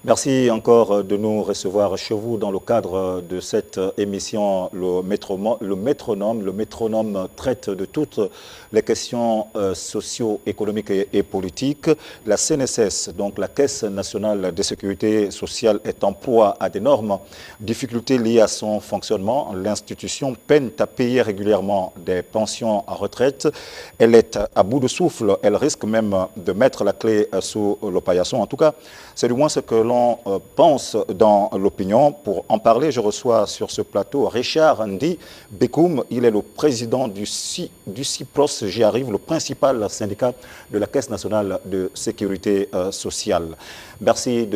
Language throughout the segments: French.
Merci encore de nous recevoir chez vous dans le cadre de cette émission. Le métronome traite de toutes les questions socio-économiques et politiques. La CNSS, donc la Caisse nationale de sécurité sociale, est en proie à d'énormes difficultés liées à son fonctionnement. L'institution peine à payer régulièrement des pensions à retraite. Elle est à bout de souffle. Elle risque même de mettre la clé sous le paillasson. En tout cas, c'est du moins ce que l'on pense dans l'opinion. Pour en parler, je reçois sur ce plateau Richard Ndi Bekoum. Il est le président du CIPROS, j'y arrive, le principal syndicat de la Caisse nationale de sécurité sociale. Merci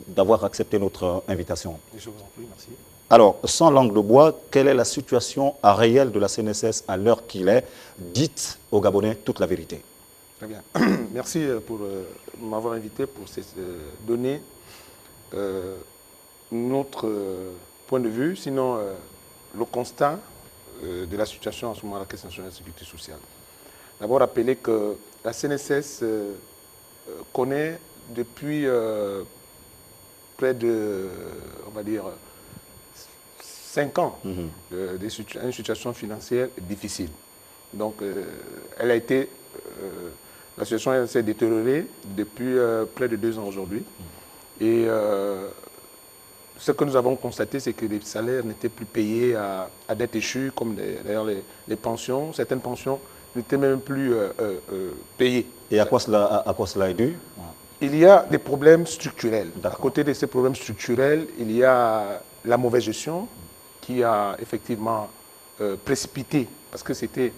d'avoir accepté notre invitation. Je vous en prie, merci. Alors, sans langue de bois, quelle est la situation réelle de la CNSS à l'heure qu'il est? Dites aux Gabonais toute la vérité. Très bien. Merci pour m'avoir invité pour donner notre point de vue, sinon le constat de la situation en ce moment à la Caisse nationale de sécurité sociale. D'abord, rappeler que la CNSS connaît depuis près de, on va dire, 5 ans une situation financière difficile. Donc, elle a été... la situation s'est détériorée depuis près de 2 ans aujourd'hui. Et ce que nous avons constaté, c'est que les salaires n'étaient plus payés à date échue, comme d'ailleurs les pensions. Certaines pensions n'étaient même plus payées. Et à quoi cela est dû? Il y a des problèmes structurels. À côté de ces problèmes structurels, il y a la mauvaise gestion qui a effectivement précipité. Parce que c'était...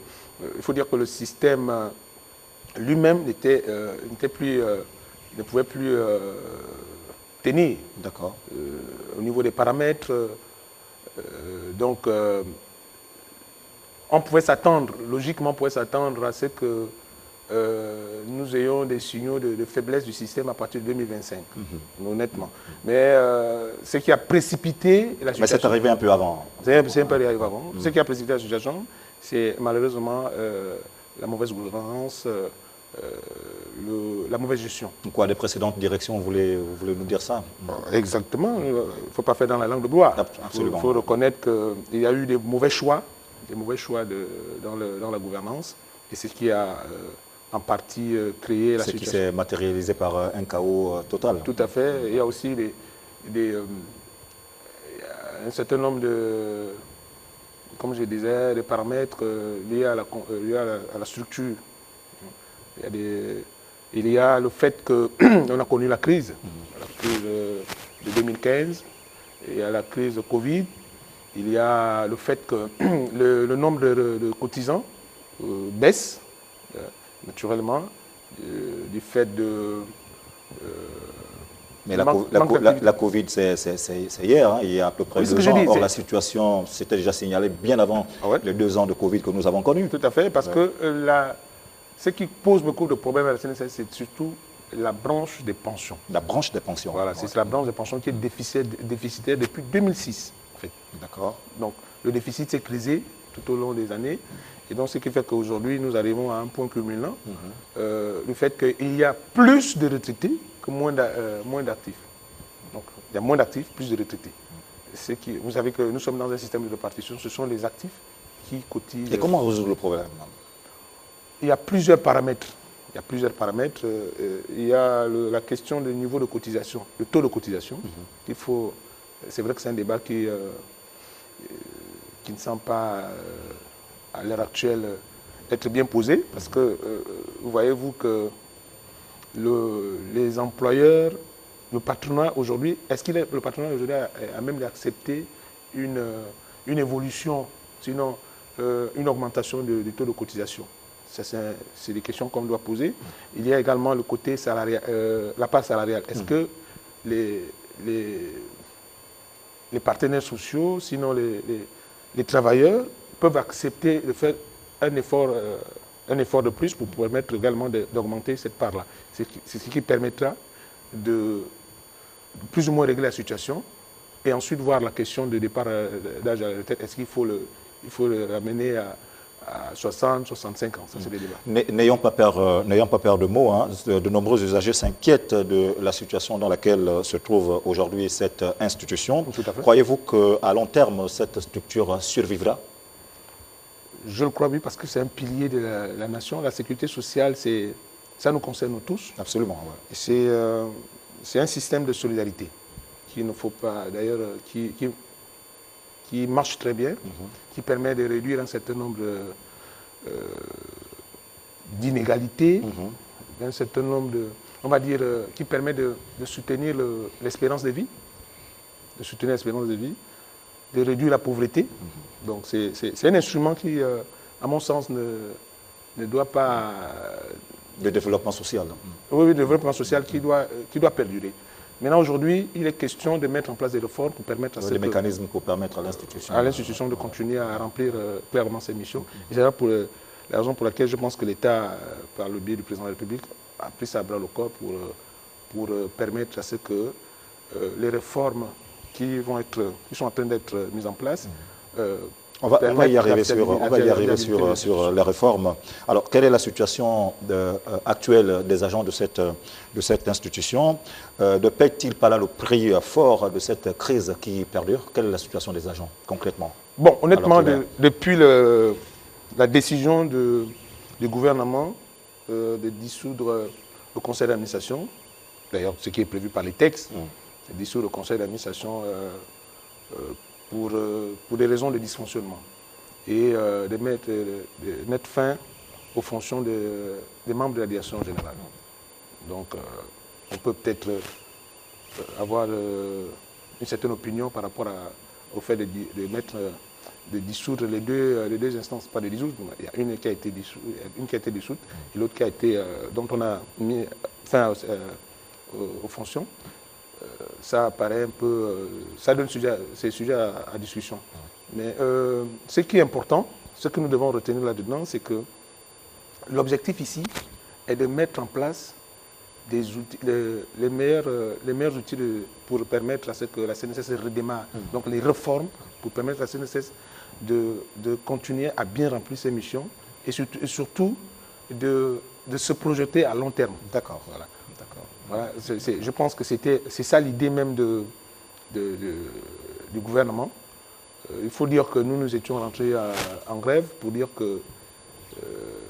il faut dire que le système... lui-même ne pouvait plus tenir au niveau des paramètres. Donc, on pouvait s'attendre, logiquement, on pouvait s'attendre à ce que nous ayons des signaux de faiblesse du système à partir de 2025, honnêtement. Mais ce qui a précipité la situation... Mais c'est arrivé un peu avant. C'est un peu arrivé avant. Ce qui a précipité la situation, c'est malheureusement la mauvaise gouvernance, la mauvaise gestion. Quoi, des précédentes directions, vous voulez nous dire ça? Exactement. Il ne faut pas faire dans la langue de bois. Il faut reconnaître qu'il y a eu des mauvais choix dans la gouvernance. Et c'est ce qui a en partie créé la situation. Ce qui s'est matérialisé par un chaos total. Tout à fait. Il y a aussi un certain nombre de, comme je disais, des paramètres liés à la structure. Il y a le fait qu'on a connu la crise de 2015, il y a la crise de Covid, il y a le fait que le nombre de cotisants baisse naturellement du fait de... Mais la Covid, c'est hier, hein, il y a à peu près 2 ans. Or, la situation s'était déjà signalée bien avant les 2 ans de Covid que nous avons connus. Tout à fait, parce que ce qui pose beaucoup de problèmes à la CNSS, c'est surtout la branche des pensions. La branche des pensions. Voilà, c'est la branche des pensions qui est déficitaire depuis 2006. En fait. D'accord. Donc, le déficit s'est creusé tout au long des années. Et donc, ce qui fait qu'aujourd'hui, nous arrivons à un point culminant. Le fait qu'il y a plus de retraités que moins d'actifs. Donc, il y a moins d'actifs, plus de retraités. Vous savez que nous sommes dans un système de répartition. Ce sont les actifs qui cotisent. Et comment résoudre le problème? Il y a plusieurs paramètres. Il y a la question du niveau de cotisation, le taux de cotisation. C'est vrai que c'est un débat qui ne semble pas, à l'heure actuelle, être bien posé. Parce que, voyez-vous que les employeurs, le patronat aujourd'hui, le patronat aujourd'hui a même accepté une évolution, sinon une augmentation du taux de cotisation? C'est des questions qu'on doit poser. Il y a également le côté salarial, la part salariale. Est-ce que les partenaires sociaux, sinon les travailleurs, peuvent accepter de faire un effort de plus pour permettre également d'augmenter cette part-là? C'est ce qui permettra de plus ou moins régler la situation et ensuite voir la question de départ d'âge à la retraite. Est-ce qu'il faut le ramener à 60, 65 ans. Ça, c'est le débat. N'ayons pas peur de mots. Hein. De nombreux usagers s'inquiètent de la situation dans laquelle se trouve aujourd'hui cette institution. Tout à fait. Croyez-vous qu'à long terme, cette structure survivra? Je le crois, oui, parce que c'est un pilier de la nation. La sécurité sociale, ça nous concerne tous. Absolument. Ouais. C'est un système de solidarité qu'il ne faut pas, d'ailleurs, qui marche très bien, qui permet de réduire un certain nombre d'inégalités, un certain nombre on va dire, qui permet de soutenir l'espérance de vie, de réduire la pauvreté. Donc c'est un instrument qui, à mon sens, ne doit pas... Le développement social. Oui, le développement social qui doit perdurer. Maintenant, aujourd'hui, il est question de mettre en place des réformes pour permettre à des mécanismes pour permettre à l'institution de continuer à remplir clairement ses missions. Et c'est là la raison pour laquelle je pense que l'État, par le biais du président de la République, a pris ça à bras le corps pour permettre à ce que les réformes qui sont en train d'être mises en place. On va y arriver sur les réformes. Alors, quelle est la situation actuelle des agents de cette institution? Ne paie-t-il pas là le prix fort de cette crise qui perdure? Quelle est la situation des agents, concrètement? Bon, honnêtement, depuis la décision du gouvernement de dissoudre le conseil d'administration, d'ailleurs, ce qui est prévu par les textes, de dissoudre le conseil d'administration pour des raisons de dysfonctionnement et de mettre fin aux fonctions des membres de la direction générale. Donc, on peut peut-être avoir une certaine opinion par rapport au fait de dissoudre les deux instances, pas de dissoudre, il y a une qui a été dissoute et l'autre dont on a mis fin aux fonctions. Ça paraît un peu... ça donne c'est sujet à discussion. Mais ce qui est important, ce que nous devons retenir là-dedans, c'est que l'objectif ici est de mettre en place des outils, les meilleurs outils pour permettre à ce que la CNSS redémarre. Donc les réformes pour permettre à la CNSS de continuer à bien remplir ses missions et surtout de se projeter à long terme. D'accord. Voilà, je pense que c'est ça l'idée même du gouvernement. Il faut dire que nous étions rentrés en grève pour dire que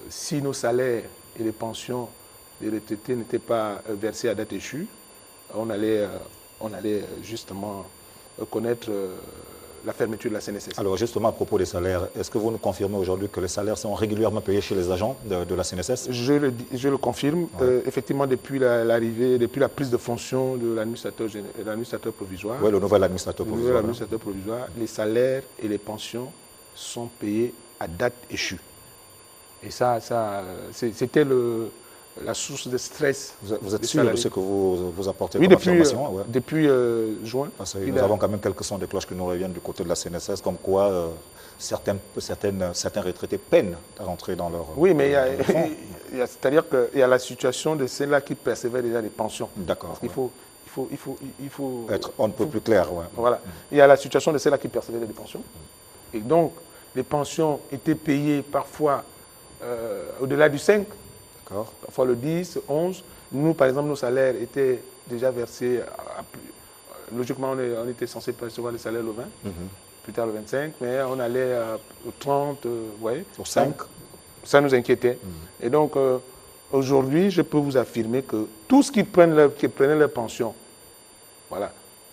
si nos salaires et les pensions des retraités n'étaient pas versés à date échue, on allait justement connaître la fermeture de la CNSS. Alors justement, à propos des salaires, est-ce que vous nous confirmez aujourd'hui que les salaires sont régulièrement payés chez les agents de la CNSS? Je le confirme. Ouais. Effectivement, depuis la prise de fonction de l'administrateur provisoire, oui, le nouvel administrateur provisoire, les salaires et les pensions sont payés à date échue. Et ça c'était la source de stress. Vous êtes sûr de ce que vous apportez comme information? Depuis juin. Parce que nous avons quand même quelques sons de cloche qui nous reviennent du côté de la CNSS, comme quoi certains retraités peinent à rentrer dans leur... Oui, mais c'est-à-dire qu'il y a la situation de ceux-là qui percevaient déjà des pensions. D'accord. Il faut être un peu plus clair. Ouais. Voilà. Il y a la situation de ceux-là qui percevaient des pensions. Et donc, les pensions étaient payées parfois au-delà du 5. Parfois le 10, 11. Nous, par exemple, nos salaires étaient déjà versés. Logiquement, on était censé recevoir les salaires le 20, plus tard le 25, mais on allait au 30, au 5. Ça nous inquiétait. Et donc, aujourd'hui, je peux vous affirmer que tous ceux qui prenaient leur pension, voilà,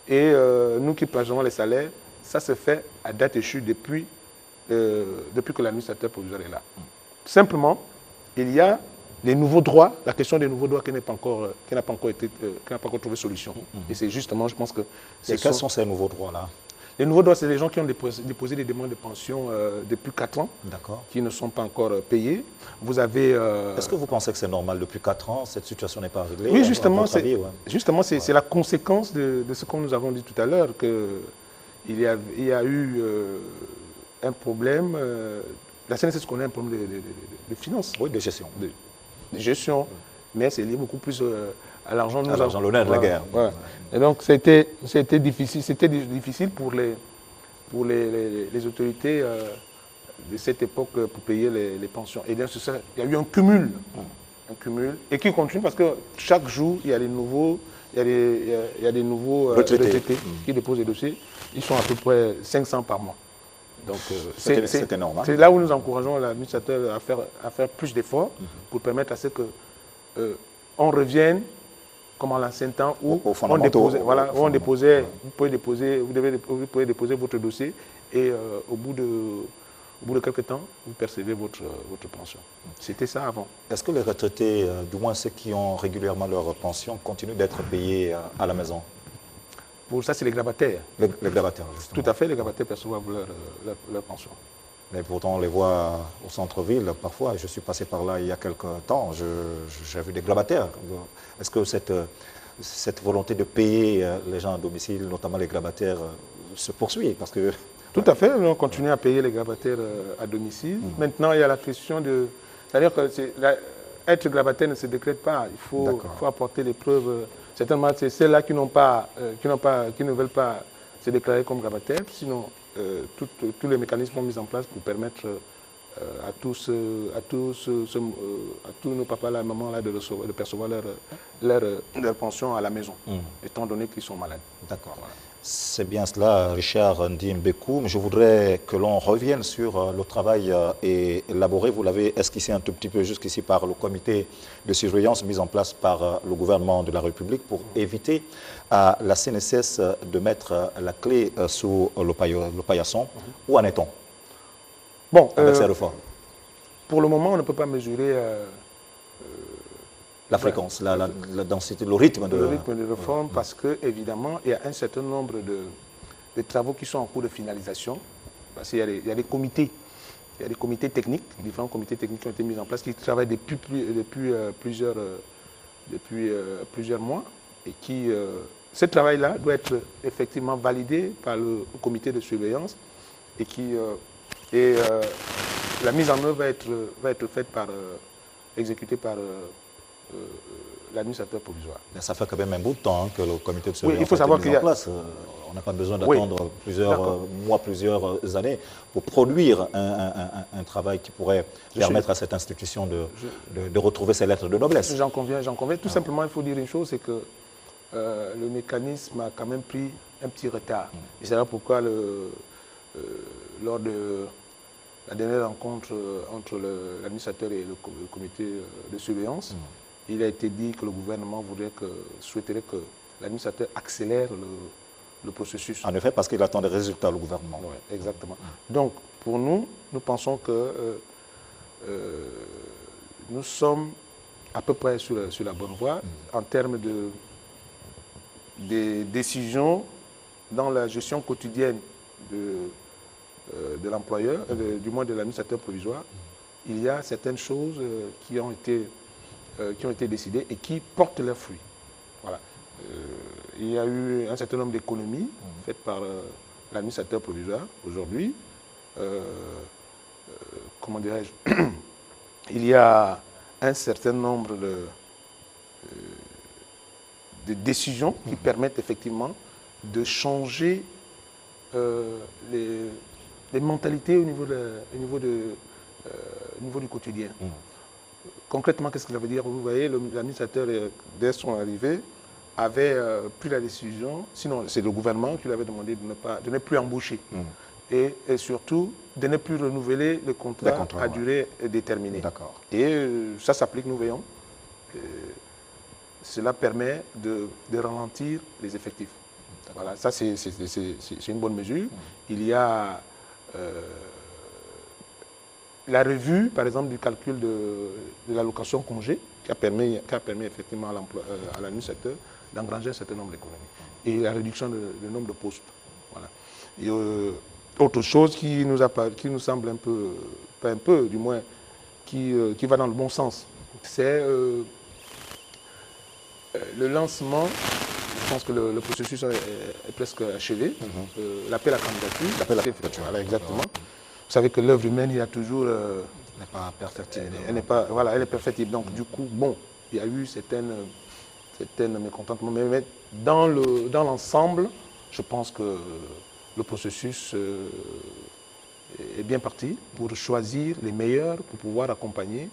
et nous qui prenons les salaires, ça se fait à date échue depuis que l'administrateur provisoire est là. Simplement, il y a les nouveaux droits, la question des nouveaux droits qui n'a pas encore trouvé solution. Et c'est justement, je pense que... Et quels sont ces nouveaux droits-là? Les nouveaux droits, c'est les gens qui ont déposé des demandes de pension depuis 4 ans, qui ne sont pas encore payés. Vous avez... Est-ce que vous pensez que c'est normal? Depuis 4 ans, cette situation n'est pas réglée? Oui, justement, c'est la conséquence de ce que nous avons dit tout à l'heure, qu'il y a eu un problème... la CNSS connaît un problème de finances. Oui, de gestion. De gestion, mais c'est lié beaucoup plus à l'argent. À l'argent, l'honneur de la guerre. Ouais. Et donc, c'était difficile pour les autorités cette époque pour payer les pensions. Et bien, il y a eu un cumul, et qui continue parce que chaque jour, il y a des nouveaux, retraités qui déposent des dossiers. Ils sont à peu près 500 par mois. Donc, c'est énorme. Hein? C'est là où nous encourageons l'administrateur à faire plus d'efforts pour permettre à ce que on revienne comme à l'ancien temps où on déposait, vous pouvez déposer votre dossier et au bout de quelques temps, vous percevez votre pension. C'était ça avant. Est-ce que les retraités, du moins ceux qui ont régulièrement leur pension, continuent d'être payés à la maison? Pour ça, c'est les grabataires. Les grabataires, justement. Tout à fait, les grabataires perçoivent leur pension. Mais pourtant, on les voit au centre-ville, parfois. Je suis passé par là il y a quelques temps, j'ai vu des grabataires. Est-ce que cette volonté de payer les gens à domicile, notamment les grabataires, se poursuit? Parce que... Tout à fait, on continue à payer les grabataires à domicile. Maintenant, il y a la question de... C'est-à-dire que être grabataire ne se décrète pas. Il faut apporter les preuves. Certainement, c'est celles-là qui ne veulent pas se déclarer comme grabataires. Sinon, tous les mécanismes sont mis en place pour permettre à tous nos papas, la maman là, de percevoir leur pension à la maison, étant donné qu'ils sont malades. D'accord. Voilà. C'est bien cela, Richard Ndimbekou. Je voudrais que l'on revienne sur le travail élaboré. Vous l'avez esquissé un tout petit peu jusqu'ici par le comité de surveillance mis en place par le gouvernement de la République pour éviter à la CNSS de mettre la clé sous le paillasson. Où en est-on avec ces réformes? Pour le moment, on ne peut pas mesurer la fréquence, la densité, le rythme de réforme, parce que évidemment, il y a un certain nombre de travaux qui sont en cours de finalisation. Parce qu'il y a des comités, techniques, différents comités techniques qui ont été mis en place, qui travaillent depuis plusieurs mois, et qui ce travail-là doit être effectivement validé par le comité de surveillance, et la mise en œuvre va être faite exécutée par l'administrateur provisoire. Mais ça fait quand même un bout de temps que le comité de surveillance il faut savoir est mis en place. On n'a pas besoin d'attendre plusieurs mois, plusieurs années pour produire un travail qui pourrait permettre à cette institution de retrouver ses lettres de noblesse. J'en conviens. Tout simplement, il faut dire une chose, c'est que le mécanisme a quand même pris un petit retard. Et c'est là pourquoi lors de la dernière rencontre entre l'administrateur et le comité de surveillance, il a été dit que le gouvernement souhaiterait que l'administrateur accélère le processus. En effet, parce qu'il attend des résultats, le gouvernement. Oui, exactement. Donc, pour nous pensons que nous sommes à peu près sur la bonne voie en termes des décisions dans la gestion quotidienne de l'employeur, du moins de l'administrateur provisoire. Il y a certaines choses qui ont été décidées et qui portent leurs fruits. Voilà. Il y a eu un certain nombre d'économies faites par l'administrateur provisoire aujourd'hui. Comment dirais-je? Il y a un certain nombre de décisions qui permettent effectivement de changer les mentalités au niveau du quotidien. Concrètement, qu'est-ce que ça veut dire? Vous voyez, l'administrateur, dès son arrivée, avait pris la décision, sinon c'est le gouvernement qui lui avait demandé de ne plus embaucher. Et surtout, de ne plus renouveler le contrat à durée déterminée. Et ça s'applique, nous voyons. Cela permet de ralentir les effectifs. Voilà, ça c'est une bonne mesure. Il y a la revue, par exemple, du calcul de l'allocation congé, qui a permis effectivement à l'administrateur d'engranger un certain nombre d'économies. Et la réduction du nombre de postes. Voilà. Et autre chose qui nous semble un peu, pas un peu, du moins, qui va dans le bon sens, c'est le lancement. Je pense que le processus est presque achevé. L'appel à candidature. Voilà, exactement. Vous savez que l'œuvre humaine, il y a toujours... elle n'est pas perfectible. Elle est perfectible. Donc, du coup, bon, il y a eu certaines mécontentements. Mais dans l'ensemble, je pense que le processus est bien parti pour choisir les meilleurs pour pouvoir accompagner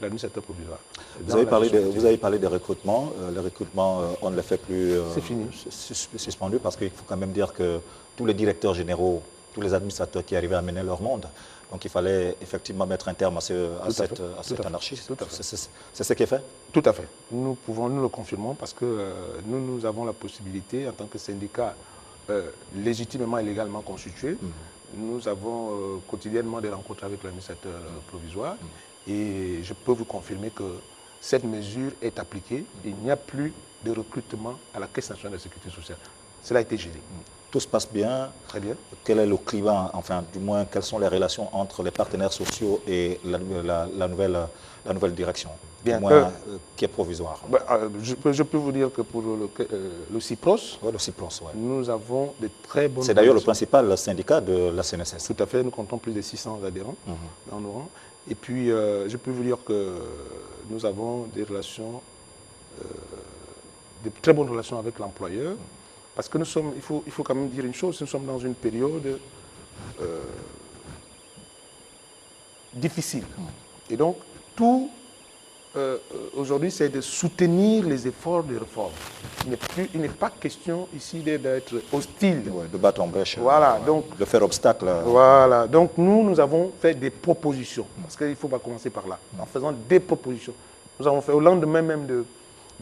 l'administrateur provisoire. Vous avez parlé des recrutements. Le recrutement, on ne le fait plus suspendu parce qu'il faut quand même dire que tous les directeurs généraux, tous les administrateurs qui arrivaient à mener leur monde, donc il fallait effectivement mettre un terme à cette anarchie. C'est ce qui est fait? Tout à fait. Nous le confirmons parce que nous avons la possibilité, en tant que syndicat légitimement et légalement constitué, nous avons quotidiennement des rencontres avec l'administrateur provisoire. Et je peux vous confirmer que cette mesure est appliquée. Il n'y a plus de recrutement à la Caisse nationale de sécurité sociale. Cela a été géré. Tout se passe bien. Très bien. Quel est le climat, enfin, du moins, quelles sont les relations entre les partenaires sociaux et la nouvelle direction, bien, du moins, qui est provisoire? Je peux vous dire que pour le CIPROS, nous avons de très bonnes... C'est d'ailleurs le principal syndicat de la CNSS. Tout à fait, nous comptons plus de 600 adhérents dans nos rangs. Et puis, je peux vous dire que nous avons des relations, de très bonnes relations avec l'employeur. Parce que nous sommes, il faut quand même dire une chose, nous sommes dans une période difficile. Et donc, tout aujourd'hui, c'est de soutenir les efforts de réforme. Il n'est pas question ici d'être hostile. Ouais, de battre en brèche, voilà, donc, de faire obstacle. Voilà, donc nous avons fait des propositions. Parce qu'il ne faut pas commencer par là. En faisant des propositions. Nous avons fait au lendemain même de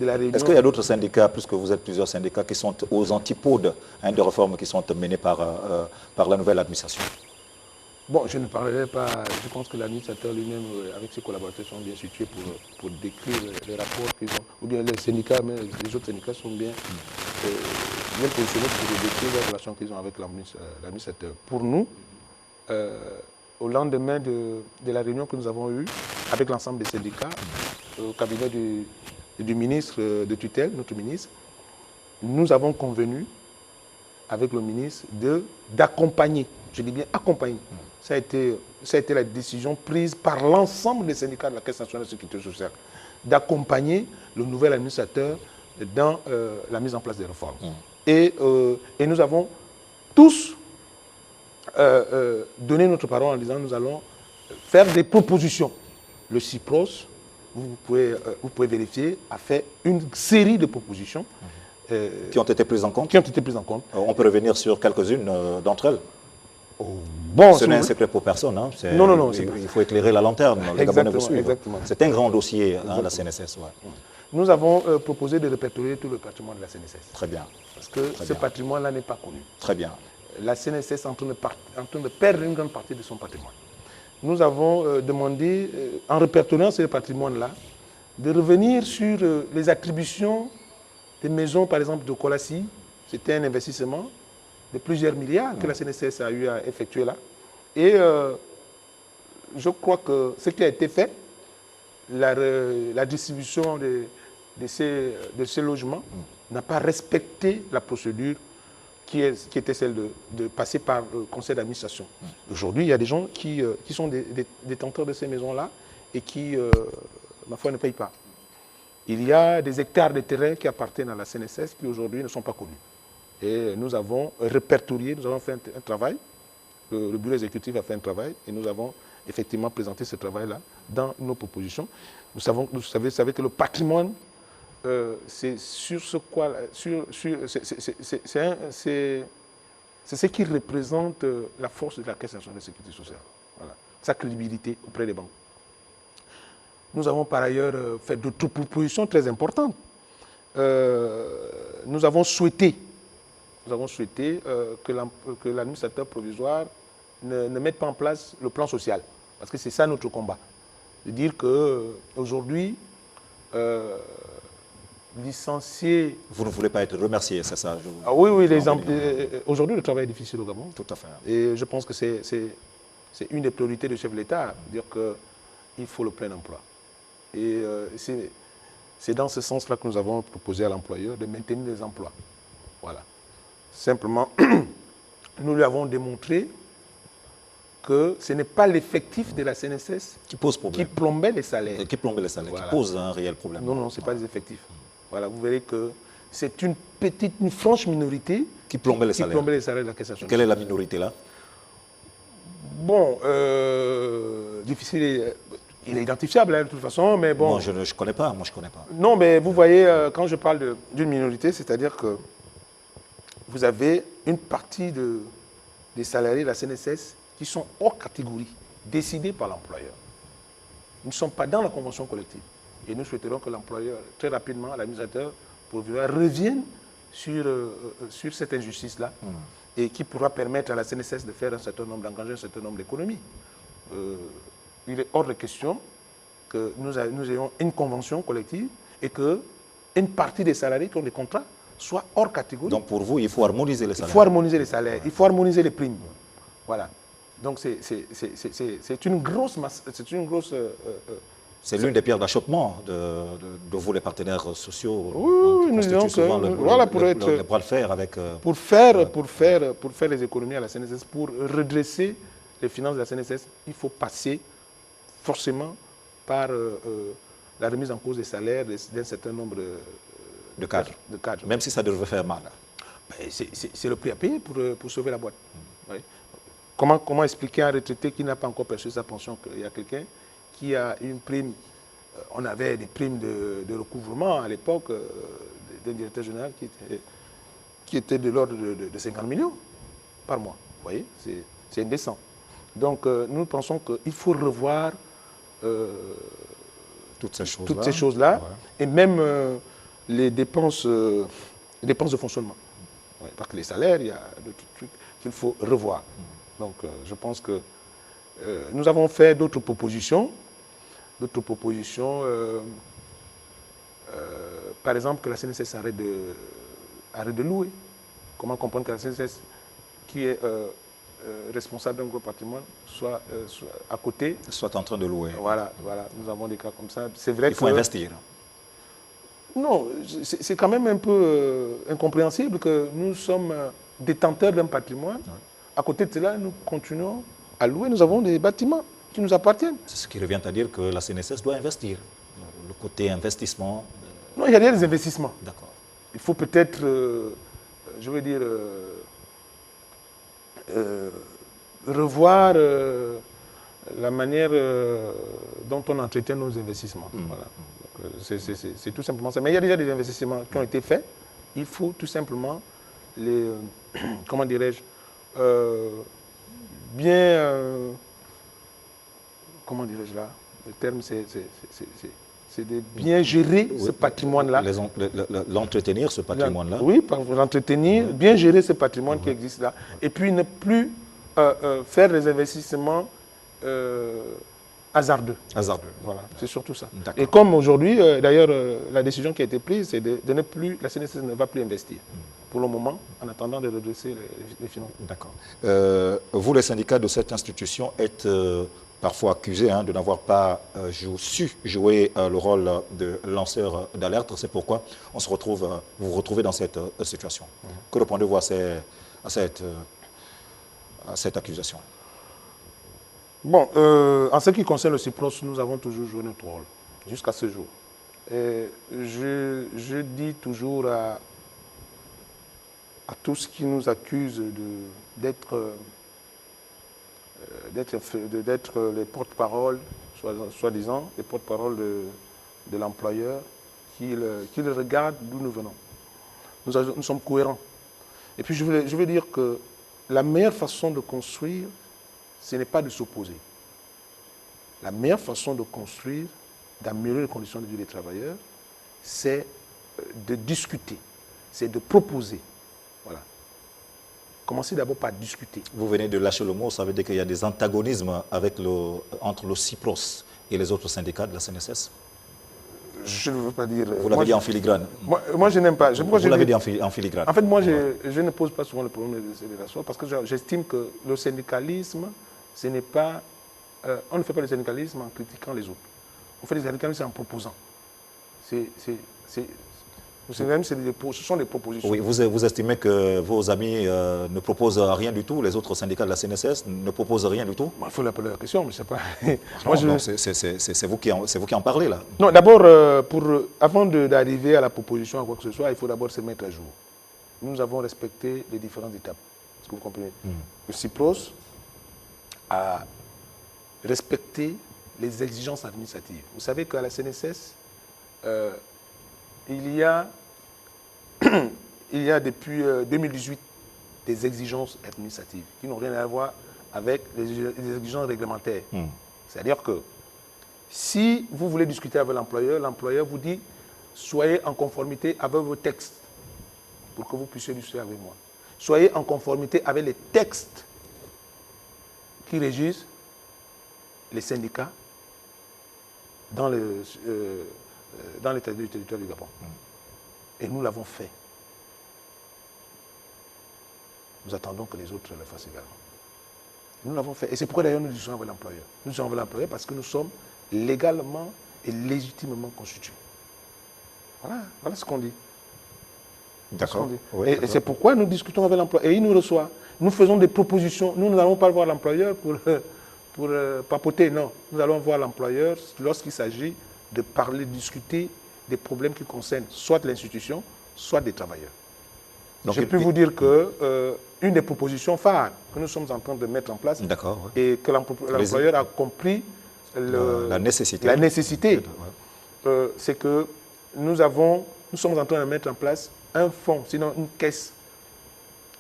la réunion. Est-ce qu'il y a d'autres syndicats, puisque vous êtes plusieurs syndicats, qui sont aux antipodes de réformes qui sont menées par la nouvelle administration? Bon, je ne parlerai pas, je pense que l'administrateur lui-même, avec ses collaborateurs, sont bien situés pour décrire les rapports qu'ils ont, ou bien les syndicats, mais les autres syndicats sont bien positionnés pour décrire les relations qu'ils ont avec l'administrateur. Pour nous, au lendemain de la réunion que nous avons eue avec l'ensemble des syndicats, au cabinet du ministre de tutelle, notre ministre, nous avons convenu avec le ministre d'accompagner, je dis bien accompagner. Ça a été la décision prise par l'ensemble des syndicats de la Caisse nationale de sécurité sociale, d'accompagner le nouvel administrateur dans la mise en place des réformes. Et nous avons tous donné notre parole en disant nous allons faire des propositions. Le CIPROS, vous pouvez vérifier, a fait une série de propositions. Qui ont été prises en compte? Qui ont été prises en compte. On peut revenir sur quelques-unes d'entre elles. Bon, ce n'est un secret pour personne. Hein. Non. Il faut éclairer la lanterne. Les Gabonais vous suivent. C'est un grand dossier, la CNSS. Ouais. Nous avons proposé de répertorier tout le patrimoine de la CNSS. Très bien. Parce que ce patrimoine-là n'est pas connu. Très bien. La CNSS est en train de perdre une grande partie de son patrimoine. Nous avons demandé, en répertoriant ce patrimoine-là, de revenir sur les attributions des maisons, par exemple, de Kolassi. C'était un investissement de plusieurs milliards que la CNSS a eu à effectuer là. Et je crois que ce qui a été fait, la distribution de ces logements n'a pas respecté la procédure qui était celle de passer par le conseil d'administration. Aujourd'hui, il y a des gens qui sont des détenteurs de ces maisons-là et qui, ma foi, ne payent pas. Il y a des hectares de terrain qui appartiennent à la CNSS qui aujourd'hui ne sont pas connus. Et nous avons répertorié, nous avons fait un travail, le bureau exécutif a fait un travail et nous avons effectivement présenté ce travail-là dans nos propositions. Vous savez que le patrimoine, c'est sur ce quoi, c'est ce qui représente la force de la Caisse nationale de sécurité sociale. Voilà. Sa crédibilité auprès des banques. Nous avons par ailleurs fait d'autres propositions très importantes. Nous avons souhaité que l'administrateur provisoire ne mette pas en place le plan social. Parce que c'est ça notre combat. De dire qu'aujourd'hui, licencier... Vous ne voulez pas être remercié, c'est ça? Oui, aujourd'hui le travail est difficile au Gabon. Tout à fait. Et je pense que c'est une des priorités du chef de l'État, dire qu'il faut le plein emploi. Et c'est dans ce sens-là que nous avons proposé à l'employeur de maintenir les emplois. Voilà. Simplement, nous lui avons démontré que ce n'est pas l'effectif de la CNSS qui pose problème, qui plombait les salaires. Voilà. Qui pose un réel problème. Non, ce n'est pas les effectifs. Voilà, vous verrez que c'est une franche minorité qui plombait les salaires de la Caisse nationale. Quelle est la minorité là? Bon, difficile, il est identifiable hein, de toute façon, mais bon. Moi, je ne connais pas, moi je connais pas. Non, mais vous voyez, quand je parle d'une minorité, c'est-à-dire que vous avez une partie des salariés de la CNSS qui sont hors catégorie, décidés par l'employeur. Ils ne sont pas dans la convention collective. Et nous souhaiterons que l'employeur, très rapidement, l'administrateur provisoire, revienne sur cette injustice-là et qui pourra permettre à la CNSS de faire un certain nombre, d'engager un certain nombre d'économies. Il est hors de question que nous ayons une convention collective et qu'une partie des salariés qui ont des contrats soit hors catégorie. Donc pour vous, il faut harmoniser les salaires. Il faut harmoniser les salaires, il faut harmoniser les primes. Voilà. Donc c'est une grosse masse, c'est l'une des pierres d'achoppement de vous, les partenaires sociaux. Oui, nous disons que voilà, pour le bras de fer avec... pour faire les économies à la CNSS, pour redresser les finances de la CNSS, il faut passer forcément par la remise en cause des salaires d'un certain nombre de cadres. Même si ça devrait faire mal. C'est le prix à payer pour sauver la boîte. Oui. Comment expliquer à un retraité qui n'a pas encore perçu sa pension qu'il y a quelqu'un qui a une prime, on avait des primes de recouvrement à l'époque d'un directeur général qui était de l'ordre de 50 millions par mois. Vous voyez, c'est indécent. Donc nous pensons qu'il faut revoir toutes ces choses-là ouais. Et même les dépenses de fonctionnement. Ouais, parce que les salaires, il y a d'autres trucs qu'il faut revoir. Donc je pense que nous avons fait d'autres propositions. Par exemple, que la CNSS arrête de louer. Comment comprendre que la CNSS, qui est responsable d'un gros patrimoine, soit à côté. Soit en train de louer. Voilà, nous avons des cas comme ça. C'est vrai Il faut investir. Non, c'est quand même un peu incompréhensible que nous sommes détenteurs d'un patrimoine. Ouais. À côté de cela, nous continuons à louer. Nous avons des bâtiments qui nous appartiennent. C'est ce qui revient à dire que la CNSS doit investir. Le côté investissement. Non, il y a des investissements. D'accord. Il faut peut-être, je veux dire, revoir la manière dont on entretient nos investissements. Voilà. C'est tout simplement ça. Mais il y a déjà des investissements qui ont été faits. Il faut tout simplement les, comment dirais-je, bien, comment dirais-je là, le terme c'est de bien gérer ce patrimoine-là. L'entretenir, ce patrimoine-là. Oui, l'entretenir, bien gérer ce patrimoine qui existe là. Et puis ne plus faire des investissements hasardeux. Voilà, c'est surtout ça. Et comme aujourd'hui, d'ailleurs, la décision qui a été prise, c'est de ne plus, la CNSS ne va plus investir. Pour le moment, en attendant de redresser les finances. D'accord. Vous, les syndicats de cette institution, êtes parfois accusés de n'avoir pas su jouer le rôle de lanceur d'alerte. C'est pourquoi vous vous retrouvez dans cette situation. Que répondez-vous à cette accusation? Bon, en ce qui concerne le CIPROS, nous avons toujours joué notre rôle, jusqu'à ce jour. Et je dis toujours à tous qui nous accusent d'être les porte-parole, soi-disant, les porte-parole de l'employeur, qu'ils regardent d'où nous venons. Nous sommes cohérents. Et puis je veux dire que la meilleure façon de construire, ce n'est pas de s'opposer. La meilleure façon de construire, d'améliorer les conditions de vie des travailleurs, c'est de discuter, c'est de proposer. Voilà. Commencez d'abord par discuter. Vous venez de lâcher le mot, ça veut dire qu'il y a des antagonismes entre le CIPROS et les autres syndicats de la CNSS? Je ne veux pas dire... Vous l'avez dit en filigrane. Moi, je n'aime pas. Vous l'avez dit en filigrane. En fait, moi, je ne pose pas souvent le problème de ségrégation parce que j'estime que le syndicalisme, ce n'est pas... on ne fait pas le syndicalisme en critiquant les autres. On fait le syndicalisme en proposant. Le syndicalisme, ce sont des propositions. Oui, vous estimez que vos amis ne proposent rien du tout, les autres syndicats de la CNSS ne proposent rien du tout? Il faut l'appeler la question, mais je ne sais pas. C'est vous qui en parlez là. Non, d'abord, avant d'arriver à la proposition à quoi que ce soit, il faut d'abord se mettre à jour. Nous avons respecté les différentes étapes. Est-ce que vous comprenez? Le CIPROS à respecter les exigences administratives. Vous savez qu'à la CNSS, il y a depuis 2018 des exigences administratives qui n'ont rien à voir avec les exigences réglementaires. C'est-à-dire que si vous voulez discuter avec l'employeur vous dit soyez en conformité avec vos textes pour que vous puissiez discuter avec moi. Soyez en conformité avec les textes qui régissent les syndicats dans l'état du territoire du Gabon. Et nous l'avons fait. Nous attendons que les autres le fassent également. Nous l'avons fait. Et c'est pourquoi d'ailleurs nous disons avec l'employeur. Nous disons avec l'employeur parce que nous sommes légalement et légitimement constitués. Voilà ce qu'on dit. D'accord. Oui, et c'est pourquoi nous discutons avec l'employeur. Et il nous reçoit. Nous faisons des propositions. Nous n'allons pas voir l'employeur pour papoter. Non. Nous allons voir l'employeur lorsqu'il s'agit de parler, de discuter des problèmes qui concernent soit l'institution, soit des travailleurs. Donc, je peux vous dire qu'une des propositions phares que nous sommes en train de mettre en place et que l'employeur a compris la nécessité, c'est que nous sommes en train de mettre en place un fonds, sinon une caisse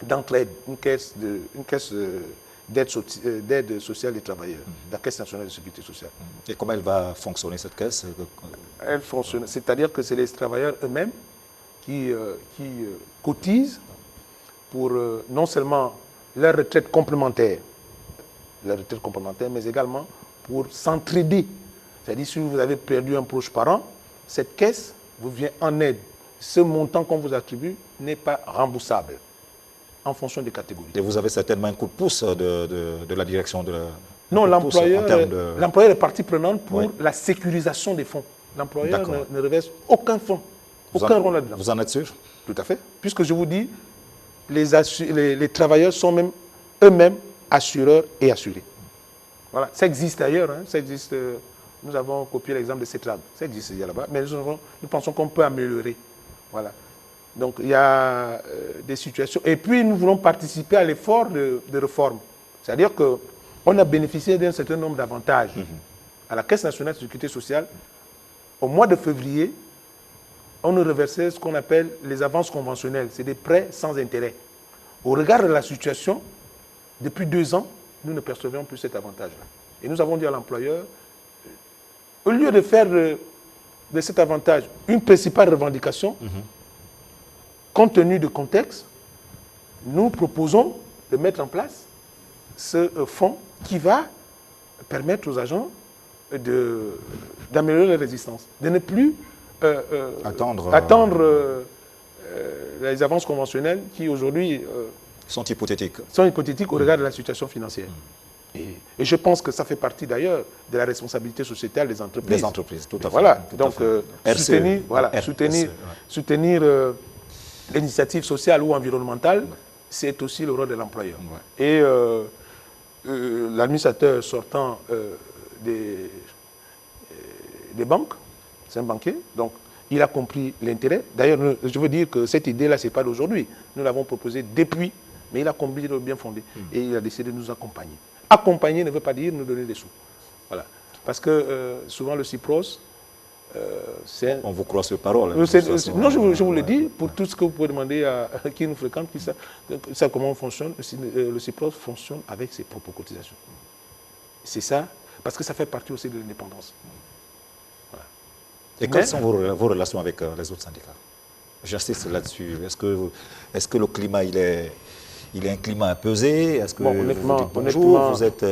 d'entraide, une caisse d'aide sociale des travailleurs, la Caisse nationale de sécurité sociale. Et comment elle va fonctionner cette caisse? Elle fonctionne, c'est-à-dire que c'est les travailleurs eux-mêmes qui cotisent pour non seulement leur retraite complémentaire, mais également pour s'entraider. C'est-à-dire si vous avez perdu un proche parent, cette caisse vous vient en aide. Ce montant qu'on vous attribue n'est pas remboursable en fonction des catégories. Et vous avez certainement un coup de pouce de la direction de la... Non, l'employeur est partie prenante pour la sécurisation des fonds. L'employeur ne reverse aucun fonds, aucun rôle là-dedans. Vous en êtes sûr? Tout à fait. Puisque je vous dis, les travailleurs sont même eux-mêmes assureurs et assurés. Voilà. Ça existe ailleurs. Hein. Ça existe, nous avons copié l'exemple de CETRAG. Ça existe déjà là-bas. Mais nous pensons qu'on peut améliorer. Voilà. Donc il y a des situations. Et puis nous voulons participer à l'effort de réforme. C'est-à-dire qu'on a bénéficié d'un certain nombre d'avantages. À la Caisse nationale de sécurité sociale, au mois de février, on nous reversait ce qu'on appelle les avances conventionnelles. C'est des prêts sans intérêt. Au regard de la situation, depuis 2 ans, nous ne percevions plus cet avantage-là. Et nous avons dit à l'employeur, au lieu de faire de cet avantage une principale revendication, compte tenu du contexte, nous proposons de mettre en place ce fonds qui va permettre aux agents d'améliorer la résistance, de ne plus attendre les avances conventionnelles qui aujourd'hui sont hypothétiques au regard de la situation financière. Et je pense que ça fait partie d'ailleurs de la responsabilité sociétale des entreprises. Des entreprises, tout à fait. Voilà, donc soutenir l'initiative sociale ou environnementale, c'est aussi le rôle de l'employeur. Et l'administrateur sortant des banques, c'est un banquier, donc il a compris l'intérêt. D'ailleurs, je veux dire que cette idée-là, ce n'est pas d'aujourd'hui. Nous l'avons proposée depuis, mais il a compris le bien fondé et il a décidé de nous accompagner. Accompagner ne veut pas dire nous donner des sous. Voilà. Parce que souvent le CIPROS, c'est... On vous croit sur parole. Non, je vous le dis, pour tout ce que vous pouvez demander à qui nous fréquente, qui sait comment on fonctionne, le CIPROS fonctionne avec ses propres cotisations. C'est ça, parce que ça fait partie aussi de l'indépendance. Voilà. Et quelles sont vos relations avec les autres syndicats? J'insiste là-dessus. Est-ce que le climat, il est un climat apaisé? Est-ce que vous êtes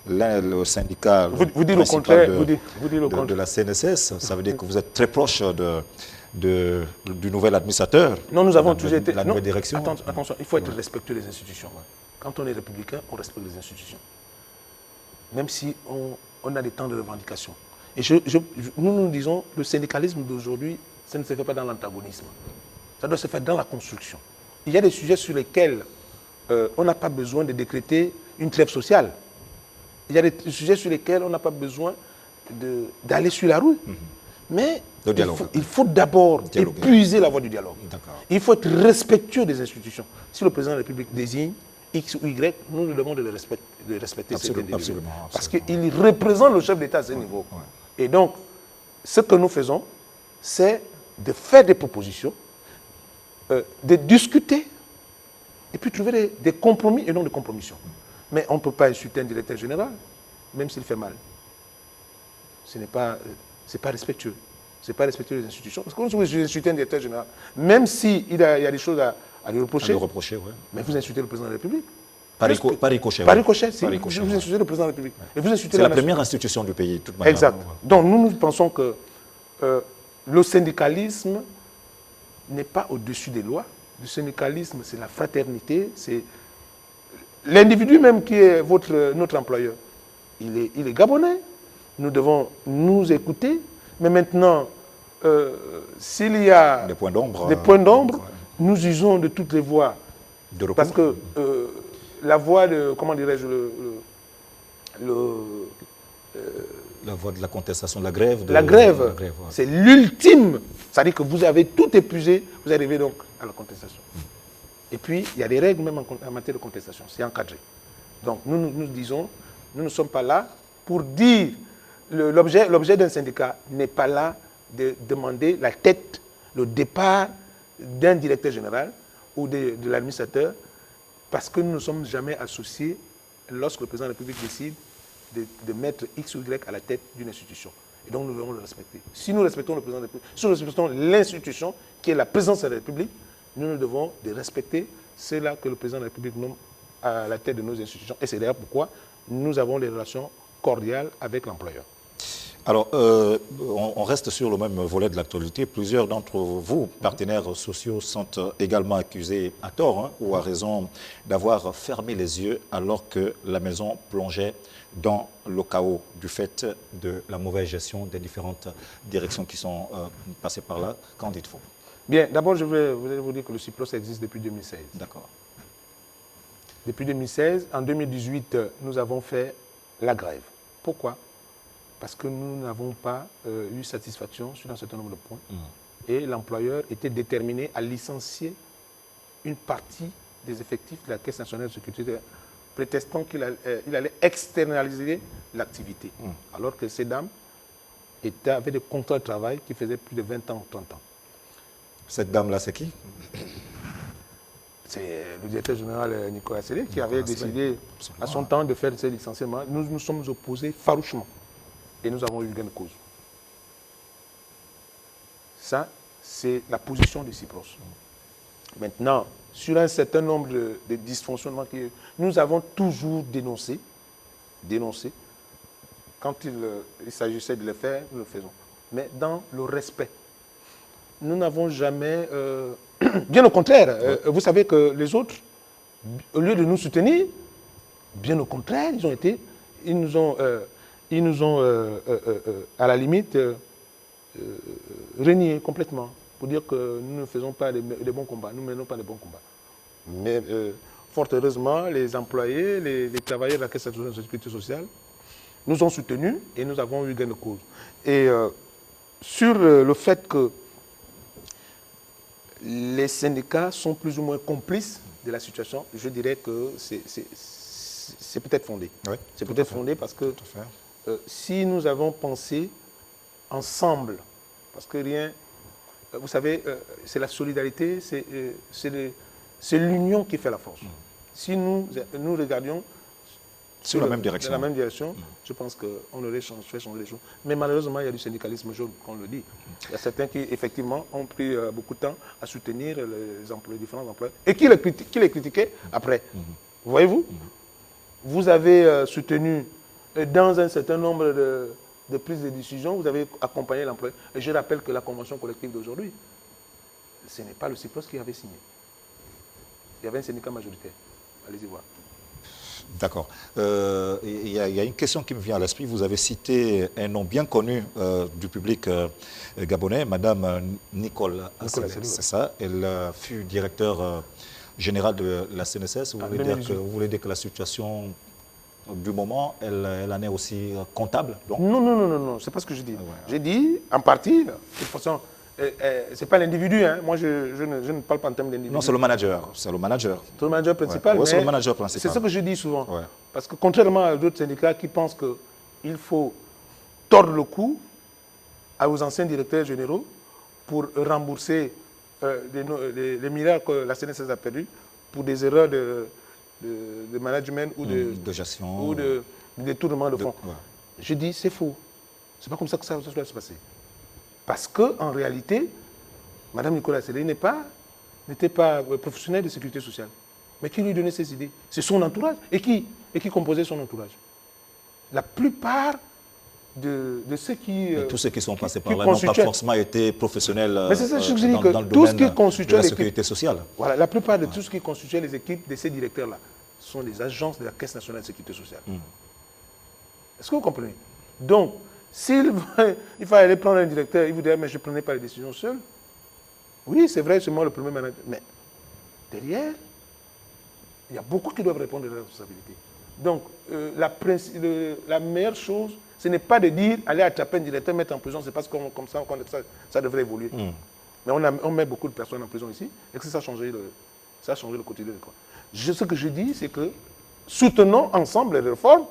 le syndicat vous dites le contraire, de la CNSS? Ça veut dire que vous êtes très proche du nouvel administrateur? Non, nous avons toujours été... La nouvelle direction? Attention, il faut être respectueux des institutions. Quand on est républicain, on respecte les institutions. Même si on a des temps de revendication. Et nous disons, le syndicalisme d'aujourd'hui, ça ne se fait pas dans l'antagonisme. Ça doit se faire dans la construction. Il y a des sujets sur lesquels on n'a pas besoin de décréter une trêve sociale. Il y a des sujets sur lesquels on n'a pas besoin d'aller sur la roue. Mais il faut d'abord épuiser la voie du dialogue. Il faut être respectueux des institutions. Si le président de la République désigne X ou Y, nous nous devons de respecter cet individu. Absolument. Parce qu'il représente le chef d'État à ce niveau. Et donc, ce que nous faisons, c'est de faire des propositions, de discuter, et puis trouver des compromis et non des compromissions. Mais on ne peut pas insulter un directeur général, même s'il fait mal. Ce n'est pas respectueux. Ce n'est pas respectueux des institutions. Parce que quand vous insultez un directeur général, même s'il y a des choses à lui reprocher, mais vous insultez le président de la République. Par ricochet. Par ricochet, si. Vous insultez le président de la République. Et vous insultez c'est la première institution du pays, de toute manière. Exact. Donc nous pensons que le syndicalisme n'est pas au-dessus des lois. Le syndicalisme, c'est la fraternité, c'est l'individu même qui est notre employeur. Il est gabonais. Nous devons nous écouter. Mais maintenant, s'il y a des points d'ombre, nous usons de toutes les voies. Parce que la voie de, comment dirais-je, la voie de la contestation, de la grève. La grève, c'est l'ultime. C'est-à-dire que vous avez tout épuisé, vous arrivez donc à la contestation. Et puis, il y a des règles même en matière de contestation, c'est encadré. Donc, nous disons, nous ne sommes pas là pour dire, l'objet d'un syndicat n'est pas là de demander la tête, le départ d'un directeur général ou de l'administrateur, parce que nous ne sommes jamais associés lorsque le président de la République décide de mettre X ou Y à la tête d'une institution. Et donc nous devons le respecter. Si nous respectons le président de la République, si nous respectons l'institution qui est la présidence de la République, nous devons de respecter cela que le président de la République nomme à la tête de nos institutions. Et c'est d'ailleurs pourquoi nous avons des relations cordiales avec l'employeur. Alors, on reste sur le même volet de l'actualité. Plusieurs d'entre vous, partenaires sociaux, sont également accusés à tort ou à raison d'avoir fermé les yeux alors que la maison plongeait dans le chaos du fait de la mauvaise gestion des différentes directions qui sont passées par là. Qu'en dites-vous? Bien, d'abord, je vais vous dire que le CIPROS existe depuis 2016. D'accord. Depuis 2016, en 2018, nous avons fait la grève. Pourquoi? Parce que nous n'avons pas eu satisfaction sur un certain nombre de points. Et l'employeur était déterminé à licencier une partie des effectifs de la Caisse nationale de sécurité, prétestant qu'il allait externaliser l'activité. Alors que ces dames avaient des contrats de travail qui faisaient plus de 20 ans ou 30 ans. Cette dame-là, c'est qui? C'est le directeur général Nicolas Sélé qui avait décidé à son temps de faire ces licenciements. Nous nous sommes opposés farouchement. Et nous avons eu gain de cause. Ça, c'est la position du CIPROS. Maintenant, sur un certain nombre de dysfonctionnements, nous avons toujours dénoncé. Quand il s'agissait de le faire, nous le faisons. Mais dans le respect. Nous n'avons jamais... bien au contraire, vous savez que les autres, au lieu de nous soutenir, bien au contraire, ils nous ont, à la limite, renié complètement pour dire que nous ne faisons pas des bons combats, nous ne menons pas de bons combats. Mais fort heureusement, les employés, les travailleurs de la Caisse nationale de sécurité sociale nous ont soutenus et nous avons eu gain de cause. Et sur le fait que les syndicats sont plus ou moins complices de la situation, je dirais que c'est peut-être fondé. Oui, c'est peut-être fondé parce que si nous avons pensé ensemble, parce que rien, vous savez, c'est la solidarité, c'est l'union qui fait la force. Si nous regardions sur la même direction, je pense qu'on aurait fait changer les choses. Mais malheureusement, il y a du syndicalisme jaune, qu'on le dit. Il y a certains qui, effectivement, ont pris beaucoup de temps à soutenir les différents employeurs et qui les critiquaient après. Voyez-vous? Vous avez soutenu dans un certain nombre de prises de décision, vous avez accompagné l'employeur. Et je rappelle que la convention collective d'aujourd'hui, ce n'est pas le CIPROS qui avait signé. Il y avait un syndicat majoritaire. Allez-y voir. D'accord. Il y a une question qui me vient à l'esprit. Vous avez cité un nom bien connu du public gabonais, Madame Nicole Asselé. C'est ça. Elle fut directeur général de la CNSS. Vous voulez dire que la situation du moment, elle en est aussi comptable, donc? Non, c'est pas ce que je dis. J'ai dit, en partie, de toute façon, c'est pas l'individu, hein. Moi je ne parle pas en termes d'individu. Non, c'est le manager. C'est le manager. C'est le manager principal. Ouais, c'est le manager principal. C'est ce que je dis souvent. Ouais. Parce que contrairement à d'autres syndicats qui pensent qu'il faut tordre le cou aux anciens directeurs généraux pour rembourser les milliards que la CNSS a perdus pour des erreurs de management ou de gestion ou de détournement de fonds. Ouais. Je dis, c'est faux. C'est pas comme ça que ça doit se passer. Parce qu'en réalité, Mme Nicolas Sélé n'était pas professionnelle de sécurité sociale. Mais qui lui donnait ces idées? C'est son entourage. Et qui composait son entourage? La plupart de ceux qui... tous ceux qui sont passés par là n'ont pas forcément été professionnels mais c'est ça que je dis, dans le tout ce domaine qui constituait de la sécurité sociale. Voilà, la plupart de tout ce qui constituait les équipes de ces directeurs-là sont des agences de la Caisse nationale de sécurité sociale. Est-ce que vous comprenez? Donc, s'il fallait aller prendre un directeur, il vous dirait, mais je ne prenais pas les décisions seul. Oui, c'est vrai, c'est moi le premier manager. Mais derrière, il y a beaucoup qui doivent répondre de leurs responsabilités. Donc, la meilleure chose, ce n'est pas de dire, aller attraper un directeur, mettre en prison, c'est parce que comme ça devrait évoluer. Mais on met beaucoup de personnes en prison ici, et que ça a changé le quotidien. Ce que je dis, c'est que soutenons ensemble les réformes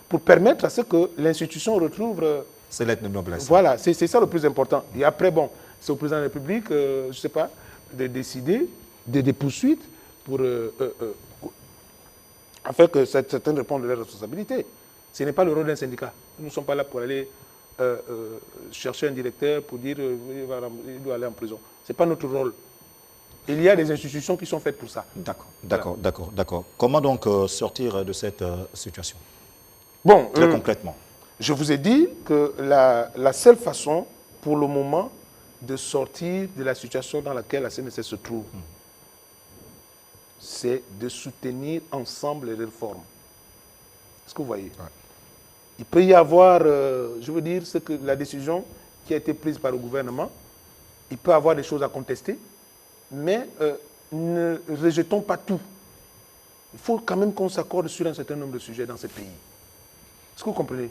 pour permettre à ce que l'institution retrouve... c'est l'aide de noblesse. Voilà, c'est ça le plus important. Et après, bon, c'est au président de la République, je ne sais pas, de décider des poursuites pour afin que certains répondent de leurs responsabilités. Ce n'est pas le rôle d'un syndicat. Nous ne sommes pas là pour aller chercher un directeur pour dire qu'il doit aller en prison. Ce n'est pas notre rôle. Il y a des institutions qui sont faites pour ça. D'accord. Comment donc sortir de cette situation? Bon, très concrètement. Je vous ai dit que la seule façon, pour le moment, de sortir de la situation dans laquelle la CNSS se trouve, c'est de soutenir ensemble les réformes. Est-ce que vous voyez? Il peut y avoir, je veux dire, la décision qui a été prise par le gouvernement, il peut y avoir des choses à contester, mais ne rejetons pas tout. Il faut quand même qu'on s'accorde sur un certain nombre de sujets dans ce pays. Est-ce que vous comprenez?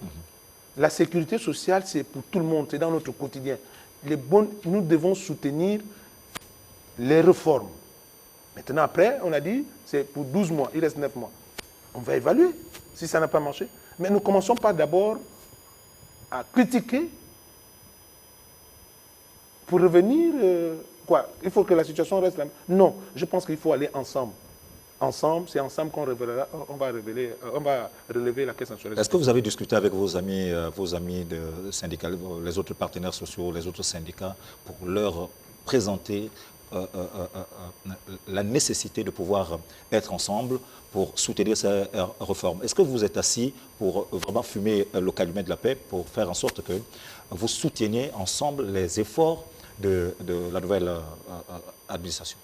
La sécurité sociale, c'est pour tout le monde, c'est dans notre quotidien. Nous devons soutenir les réformes. Maintenant, après, on a dit, c'est pour 12 mois, il reste 9 mois. On va évaluer si ça n'a pas marché. Mais ne commençons pas d'abord à critiquer pour revenir... il faut que la situation reste la même. Non, je pense qu'il faut aller ensemble. Ensemble, c'est ensemble qu'on va relever la Caisse nationale. Est-ce que vous avez discuté avec vos amis de syndicats, les autres partenaires sociaux, les autres syndicats, pour leur présenter la nécessité de pouvoir être ensemble pour soutenir ces réformes? Est-ce que vous êtes assis pour vraiment fumer le calumet de la paix, pour faire en sorte que vous souteniez ensemble les efforts de la nouvelle administration?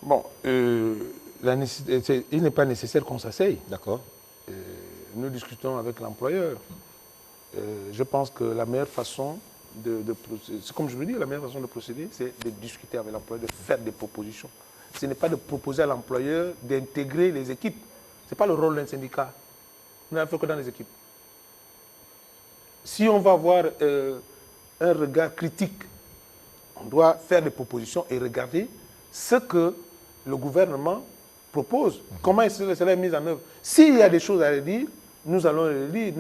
Bon, il n'est pas nécessaire qu'on s'asseye. D'accord. Nous discutons avec l'employeur. Je pense que la meilleure façon comme je veux dire, la meilleure façon de procéder, c'est de discuter avec l'employeur, de faire des propositions. Ce n'est pas de proposer à l'employeur d'intégrer les équipes. Ce n'est pas le rôle d'un syndicat. Nous n'avons fait que dans les équipes. Si on va avoir un regard critique, on doit faire des propositions et regarder ce que le gouvernement propose. Comment cela est mis en œuvre. S'il y a des choses à dire, nous allons le dire.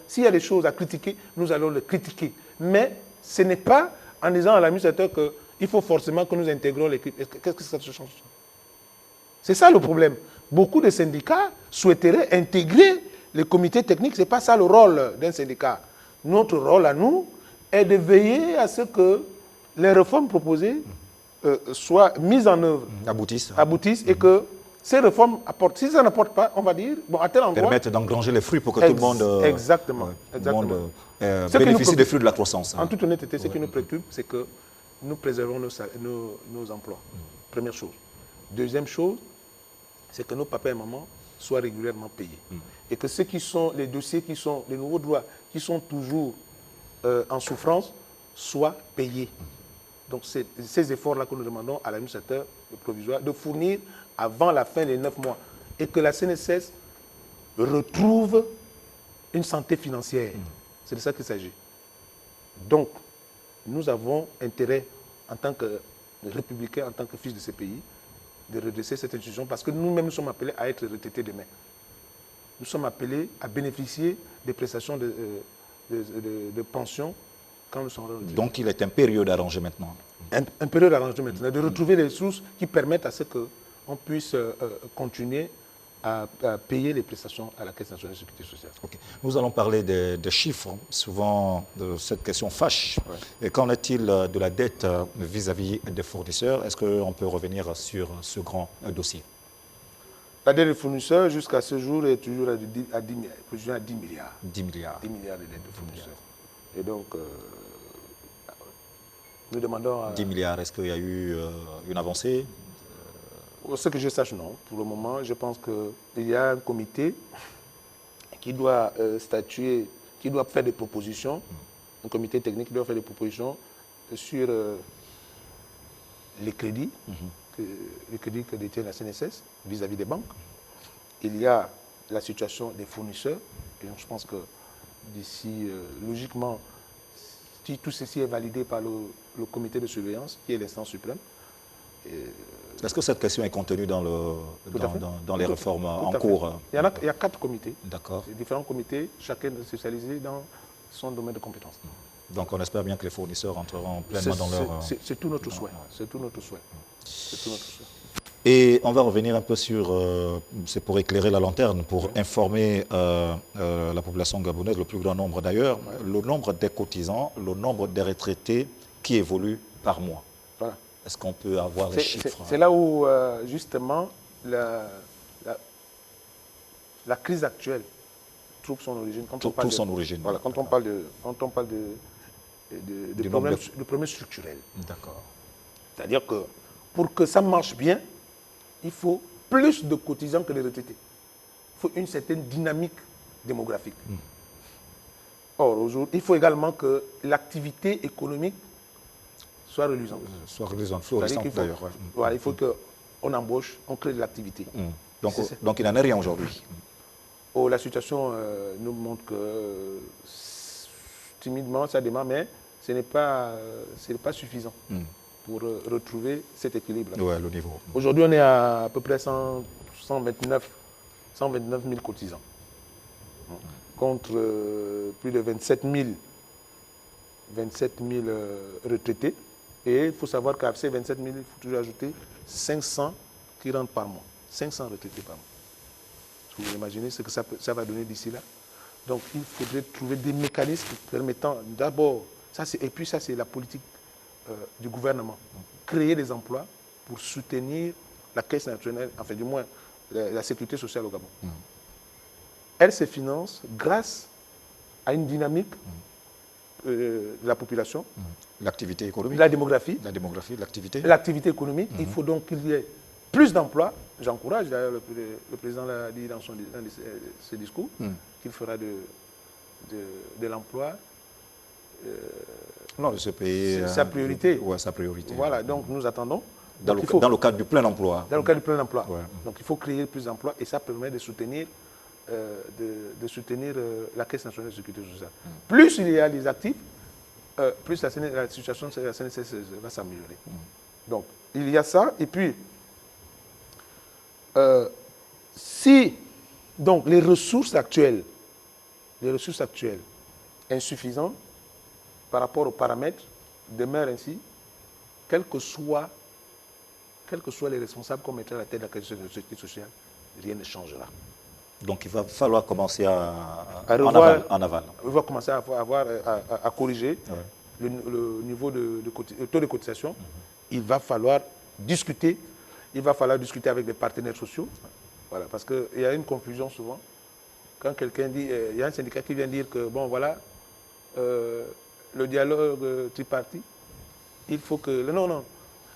S'il y a des choses à critiquer, nous allons le critiquer. Mais ce n'est pas en disant à l'administrateur qu'il faut forcément que nous intégrons l'équipe. Qu'est-ce que ça change? C'est ça le problème. Beaucoup de syndicats souhaiteraient intégrer les comités techniques. Ce n'est pas ça le rôle d'un syndicat. Notre rôle à nous est de veiller à ce que les réformes proposées soient mises en œuvre. Aboutissent et que ces réformes apportent. Si ça n'apporte pas, on va dire, bon, à tel endroit... Permettre d'engranger les fruits pour que tout le monde... Exactement. bénéficie des fruits de la croissance. En toute honnêteté, ce qui nous préoccupe, c'est que nous préservons nos emplois. Première chose. Deuxième chose, c'est que nos papas et mamans soient régulièrement payés. Et que les dossiers les nouveaux droits qui sont toujours en souffrance soient payés. Donc c'est ces efforts-là que nous demandons à l'administrateur provisoire de fournir avant la fin des 9 mois. Et que la CNSS retrouve une santé financière. C'est de ça qu'il s'agit. Donc, nous avons intérêt, en tant que républicains, en tant que fils de ces pays, de redresser cette institution parce que nous-mêmes, nous sommes appelés à être retraités demain. Nous sommes appelés à bénéficier des prestations de pension quand nous serons retraités. Donc il est impérieux d'arranger maintenant. Impérieux d'arranger maintenant, de retrouver les sources qui permettent à ce qu'on puisse continuer à payer les prestations à la Caisse nationale de sécurité sociale. Okay. Nous allons parler des chiffres. Souvent, cette question fâche. Ouais. Et qu'en est-il de la dette vis-à-vis des fournisseurs? Est-ce qu'on peut revenir sur ce grand dossier? La dette des fournisseurs, jusqu'à ce jour, est toujours à 10 milliards. 10 milliards. 10 milliards de dettes de fournisseurs. Et donc, nous demandons... 10 milliards, est-ce qu'il y a eu une avancée? Ce que je sache, non. Pour le moment, je pense qu'il y a un comité qui doit statuer, qui doit faire des propositions, un comité technique qui doit faire des propositions sur les crédits, que détient la CNSS vis-à-vis des banques. Il y a la situation des fournisseurs. Et je pense que d'ici, logiquement, si tout ceci est validé par le comité de surveillance, qui est l'instance suprême, est-ce que cette question est contenue dans les réformes en cours? Il y a 4 comités. D'accord. Différents comités, chacun spécialisé dans son domaine de compétences. Donc on espère bien que les fournisseurs entreront pleinement dans leur... C'est tout notre souhait. C'est tout notre souhait. C'est tout notre souhait. Et on va revenir un peu sur, c'est pour éclairer la lanterne, pour informer la population gabonaise, le plus grand nombre d'ailleurs, le nombre des cotisants, le nombre des retraités qui évoluent par mois. Voilà. Est-ce qu'on peut avoir les chiffres? C'est là où, justement, la crise actuelle trouve son origine. Quand on parle son origine. Voilà, quand on parle de problèmes structurels. D'accord. C'est-à-dire que pour que ça marche bien, il faut plus de cotisants que de retraités. Il faut une certaine dynamique démographique. Or, aujourd'hui, il faut également que l'activité économique soit reluisante. Soit reluisante, florissante d'ailleurs. Ouais. Voilà, il faut qu'on embauche, on crée de l'activité. Donc il n'en est rien aujourd'hui. Oh, la situation nous montre que timidement ça démarre, mais ce n'est pas suffisant pour retrouver cet équilibre. Ouais, le niveau. Aujourd'hui, on est à peu près 129 000 cotisants, contre plus de 27 000 retraités. Et il faut savoir qu'à ces 27 000, il faut toujours ajouter 500 qui rentrent par mois. 500 retraités par mois. Vous imaginez ce que ça va donner d'ici là. Donc il faudrait trouver des mécanismes permettant d'abord, et puis ça c'est la politique du gouvernement, créer des emplois pour soutenir la Caisse nationale, enfin du moins la sécurité sociale au Gabon. Elle se finance grâce à une dynamique de la population. L'activité économique. La démographie. La démographie, l'activité. L'activité économique. Il faut donc qu'il y ait plus d'emplois. J'encourage, d'ailleurs, le président l'a dit dans ses discours, qu'il fera de l'emploi. Non, de ce pays. Sa priorité. Oui, sa priorité. Voilà, donc nous attendons. Dans le cadre du plein emploi. Dans le cadre du plein emploi. Ouais. Donc il faut créer plus d'emplois et ça permet de soutenir, la Caisse nationale de sécurité sociale. Plus il y a des actifs, plus la situation de la CNSS va s'améliorer. Donc il y a ça. Et puis, si donc, les ressources actuelles insuffisantes par rapport aux paramètres demeurent ainsi, quels que soient les responsables qu'on mettra à la tête de la Caisse de sécurité sociale, rien ne changera. Donc il va falloir commencer en aval. Il va commencer à corriger le niveau le taux de cotisation. Il va falloir discuter. Il va falloir discuter avec les partenaires sociaux. Voilà, parce qu'il y a une confusion souvent. Quand quelqu'un dit, il y a un syndicat qui vient dire que, bon voilà, le dialogue tripartite, il faut que... Non,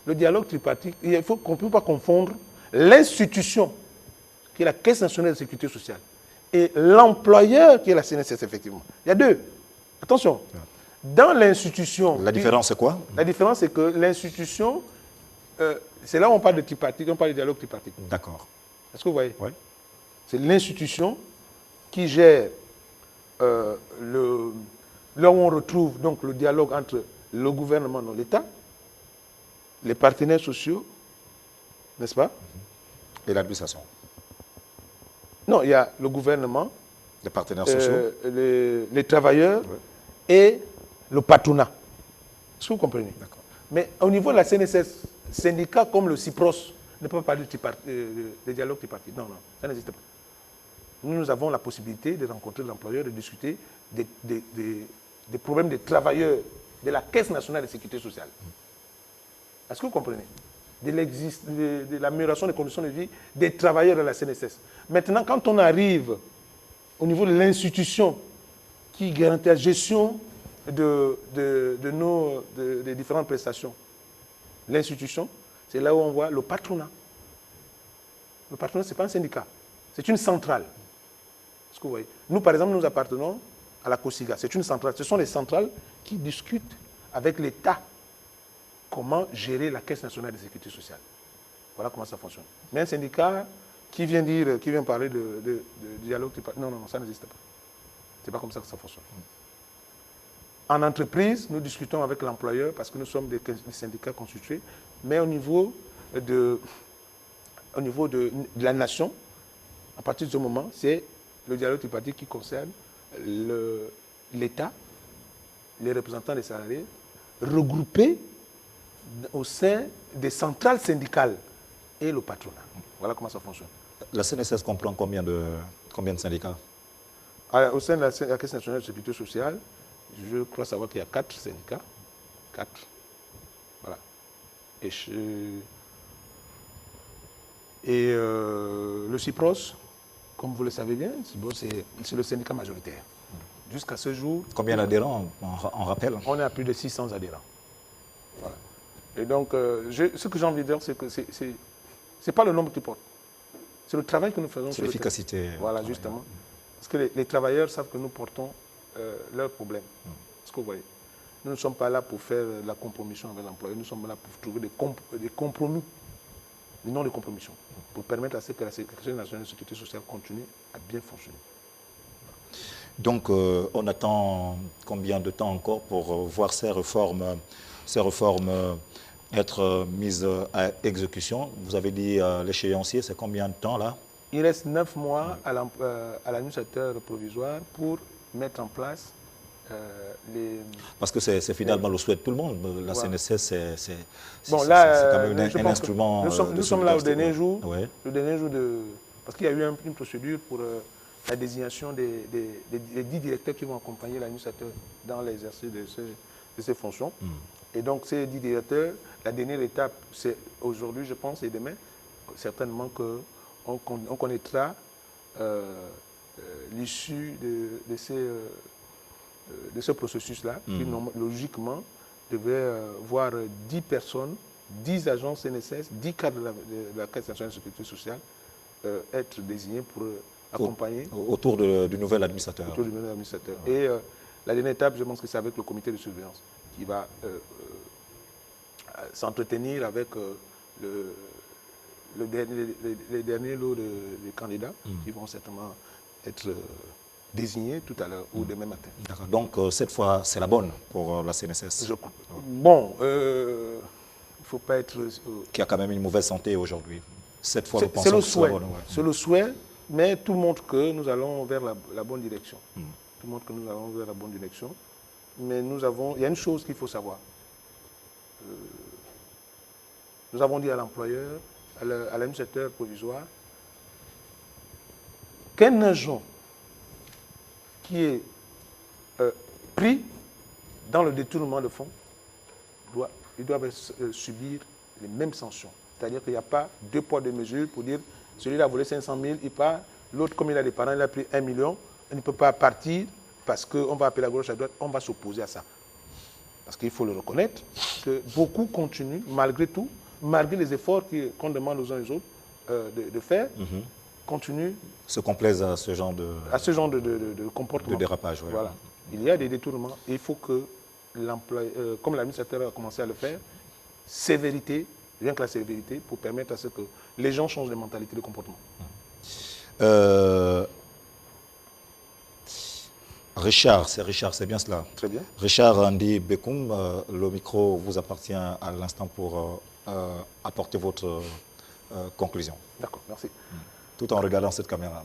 le dialogue tripartite, il faut qu'on ne peut pas confondre l'institution, qui est la Caisse nationale de sécurité sociale, et l'employeur, qui est la CNSS, effectivement. Il y a deux. Attention, dans l'institution... La différence, c'est quoi? La différence, c'est que l'institution, c'est là où on parle de tripartite, on parle de dialogue tripartite. D'accord. Est-ce que vous voyez? Oui. C'est l'institution qui gère là où on retrouve donc le dialogue entre le gouvernement, non, l'État, les partenaires sociaux, n'est-ce pas? Et l'administration. Non, il y a le gouvernement, Les partenaires sociaux. les travailleurs et le patronat. Est-ce que vous comprenez? Mais au niveau de la CNSS, syndicats comme le CIPROS ne peuvent pas parler de dialogue tripartite. Non, non, ça n'existe pas. Nous avons la possibilité de rencontrer l'employeur, de discuter des problèmes des travailleurs de la Caisse nationale de sécurité sociale. Est-ce que vous comprenez? De l'amélioration des conditions de vie des travailleurs de la CNSS. Maintenant, quand on arrive au niveau de l'institution qui garantit la gestion des différentes prestations, l'institution, c'est là où on voit le patronat. Le patronat, ce n'est pas un syndicat, c'est une centrale. Est-ce que vous voyez? Nous, par exemple, nous appartenons à la COSIGA, c'est une centrale. Ce sont les centrales qui discutent avec l'État comment gérer la Caisse nationale de sécurité sociale. Voilà comment ça fonctionne. Mais un syndicat qui vient parler de dialogue tripartite, non, ça n'existe pas. Ce n'est pas comme ça que ça fonctionne. En entreprise, nous discutons avec l'employeur parce que nous sommes des syndicats constitués, mais au niveau de la nation, à partir de ce moment, c'est le dialogue tripartite qui concerne l'État, les représentants des salariés, regroupés au sein des centrales syndicales et le patronat. Voilà comment ça fonctionne. La CNSS comprend combien de syndicats? Au sein de la Caisse nationale de sécurité sociale, je crois savoir qu'il y a 4 syndicats. 4. Voilà. Et le CIPROS, comme vous le savez bien, c'est le syndicat majoritaire. Jusqu'à ce jour... Combien d'adhérents, on rappelle? On est à plus de 600 adhérents. Voilà. Et donc, ce que j'ai envie de dire, c'est que ce n'est pas le nombre qui porte. C'est le travail que nous faisons. C'est l'efficacité. Voilà, justement. Parce que les travailleurs savent que nous portons leurs problèmes. Est-ce que vous voyez? Nous ne sommes pas là pour faire la compromission avec l'employeur. Nous sommes là pour trouver des compromis, mais non des compromissions, pour permettre à ce que la Caisse nationale de sécurité sociale continue à bien fonctionner. Donc, on attend combien de temps encore pour voir ces réformes être mises à exécution? Vous avez dit l'échéancier, c'est combien de temps là? Il reste 9 mois à l'administrateur provisoire pour mettre en place les... Parce que c'est finalement le souhait de tout le monde. La CNSS, c'est bon, là, quand même un instrument. Nous sommes là au dernier jour. Ouais. Le dernier jour parce qu'il y a eu une procédure pour la désignation des 10 directeurs qui vont accompagner l'administrateur dans l'exercice de ses fonctions. Et donc, ces 10 directeurs, la dernière étape, c'est aujourd'hui, je pense, et demain, certainement qu'on connaîtra l'issue de ce processus-là, qui logiquement devait voir 10 personnes, 10 agents CNSS, 10 cadres de la Caisse nationale de sécurité sociale être désignés pour accompagner. Autour du nouvel administrateur. Autour du nouvel administrateur. Et la dernière étape, je pense que c'est avec le comité de surveillance qui va s'entretenir avec les derniers lots de candidats qui vont certainement être désignés tout à l'heure ou demain matin. D'accord. Donc, cette fois, c'est la bonne pour la CNSS. Bon, il ne faut pas être... Qui a quand même une mauvaise santé aujourd'hui. Cette fois, c'est le souhait. C'est le souhait, mais tout montre que nous allons vers la bonne direction. Tout montre que nous allons vers la bonne direction. Mais il y a une chose qu'il faut savoir. Nous avons dit à l'employeur, à l'administrateur provisoire, qu'un agent qui est pris dans le détournement de fonds, il doit subir les mêmes sanctions. C'est-à-dire qu'il n'y a pas 2 poids 2 mesures pour dire celui-là a volé 500 000, il part, l'autre, comme il a des parents, il a pris 1 million, il ne peut pas partir parce qu'on va appeler à gauche, à droite, on va s'opposer à ça. Parce qu'il faut le reconnaître, que beaucoup continuent, malgré tout, malgré les efforts qu'on demande aux uns et aux autres de faire, continuent... Se complaisent à ce genre de... À ce genre de comportement. De dérapage, oui. Voilà. Il y a des détournements. Et il faut que l'employeur, comme l'administrateur a commencé à le faire, sévérité, rien que la sévérité, pour permettre à ce que les gens changent de mentalité, de comportement. Richard, c'est bien cela. Très bien. Richard Andy Bekoum, le micro vous appartient à l'instant pour apporter votre conclusion. D'accord, merci. Tout en regardant cette caméra.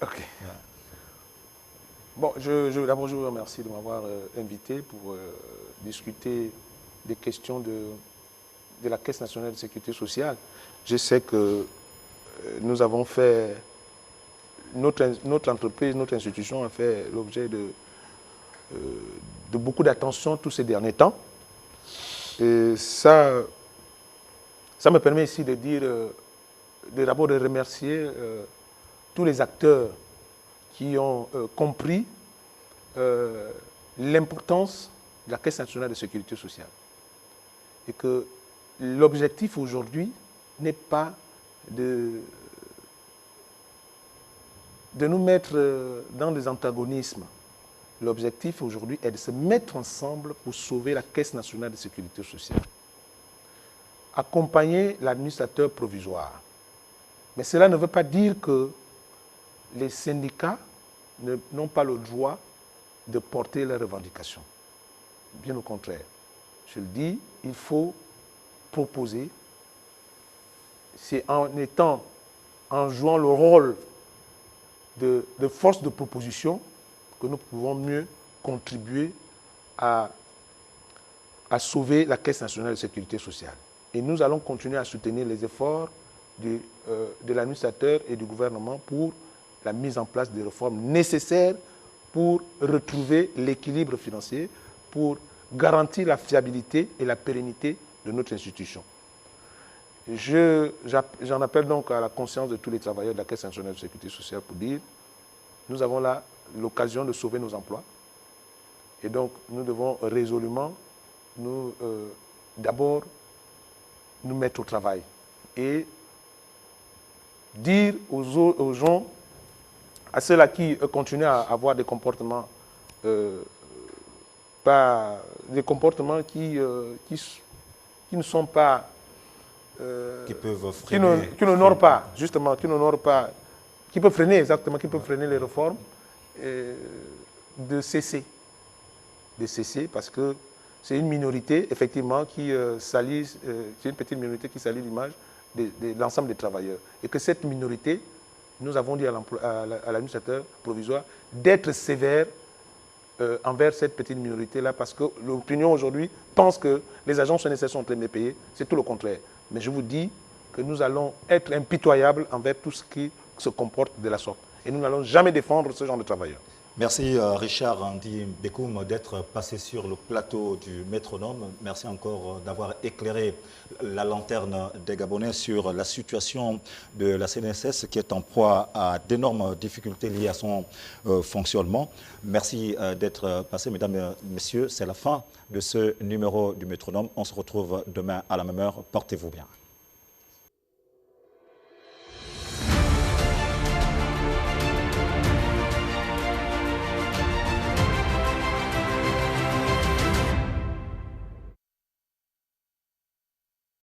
Ok. Yeah. Bon, d'abord, je vous remercie de m'avoir invité pour discuter des questions de la Caisse nationale de sécurité sociale. Je sais que nous avons fait, notre entreprise, notre institution a fait l'objet de beaucoup d'attention tous ces derniers temps. Et ça me permet ici de dire, d'abord de remercier tous les acteurs qui ont compris l'importance de la Caisse nationale de sécurité sociale. Et que l'objectif aujourd'hui n'est pas de nous mettre dans des antagonismes. L'objectif aujourd'hui est de se mettre ensemble pour sauver la Caisse nationale de sécurité sociale. Accompagner l'administrateur provisoire. Mais cela ne veut pas dire que les syndicats n'ont pas le droit de porter leurs revendications. Bien au contraire. Je le dis, il faut proposer, c'est en jouant le rôle de force de proposition que nous pouvons mieux contribuer à sauver la Caisse nationale de sécurité sociale. Et nous allons continuer à soutenir les efforts de l'administrateur et du gouvernement pour la mise en place des réformes nécessaires pour retrouver l'équilibre financier, pour garantir la fiabilité et la pérennité de notre institution. J'en appelle donc à la conscience de tous les travailleurs de la Caisse nationale de sécurité sociale pour dire nous avons là l'occasion de sauver nos emplois et donc nous devons résolument d'abord nous mettre au travail et dire aux gens, à ceux-là qui continuent à avoir des comportements qui ne sont pas qui peuvent freiner, qui n'honorent pas, justement, qui n'honorent pas, qui peuvent freiner exactement, qui peuvent freiner les réformes, de cesser parce que c'est une minorité effectivement qui salit, c'est une petite minorité qui salit l'image de l'ensemble des travailleurs et que cette minorité, nous avons dit à l'administrateur provisoire d'être sévère envers cette petite minorité-là parce que l'opinion aujourd'hui pense que les agents SNSS sont très bien payés. C'est tout le contraire. Mais je vous dis que nous allons être impitoyables envers tout ce qui se comporte de la sorte. Et nous n'allons jamais défendre ce genre de travailleurs. Merci Richard Andy Bekoum d'être passé sur le plateau du Métronome. Merci encore d'avoir éclairé la lanterne des Gabonais sur la situation de la CNSS qui est en proie à d'énormes difficultés liées à son fonctionnement. Merci d'être passé, mesdames et messieurs. C'est la fin de ce numéro du Métronome. On se retrouve demain à la même heure. Portez-vous bien.